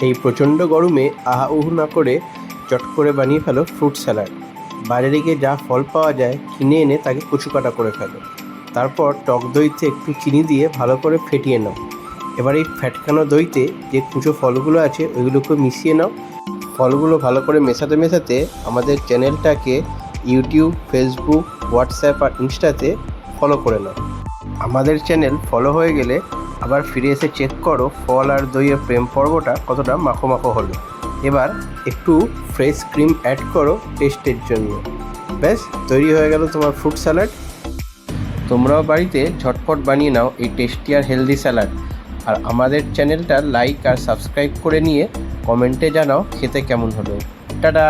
এই প্রচণ্ড গরমে আহা উহু না করে চট করে বানিয়ে ফেলো ফ্রুট স্যালাড। বাজারে গিয়ে যা ফল পাওয়া যায় কিনে এনে তাকে কুচু কাটা করে ফেলো। তারপর টক দইতে একটু চিনি দিয়ে ভালো করে ফেটিয়ে নাও। এবার এই ফ্যাটকানো দইতে যে কুচো ফলগুলো আছে ওইগুলোকে মিশিয়ে নাও। ফলগুলো ভালো করে মেশাতে মেশাতে আমাদের চ্যানেলটাকে ইউটিউব, ফেসবুক, হোয়াটসঅ্যাপ আর ইনস্টাতে ফলো করে নাও। আমাদের চ্যানেল ফলো হয়ে গেলে আবার ফিরে এসে চেক করো ফল আর দইয়ের প্রেম পর্বটা কতটা মাখো মাখো হলো। এবার একটু ফ্রেশ ক্রিম অ্যাড করো টেস্টের জন্য। ব্যাস তৈরি হয়ে গেল তোমার ফ্রুট স্যালাড। তোমরাও বাড়িতে ঝটপট বানিয়ে নাও এই টেস্টি আর হেলদি স্যালাড। আর আমাদের চ্যানেলটা লাইক আর সাবস্ক্রাইব করে নিয়ে কমেন্টে জানাও খেতে কেমন হলো। টাটা।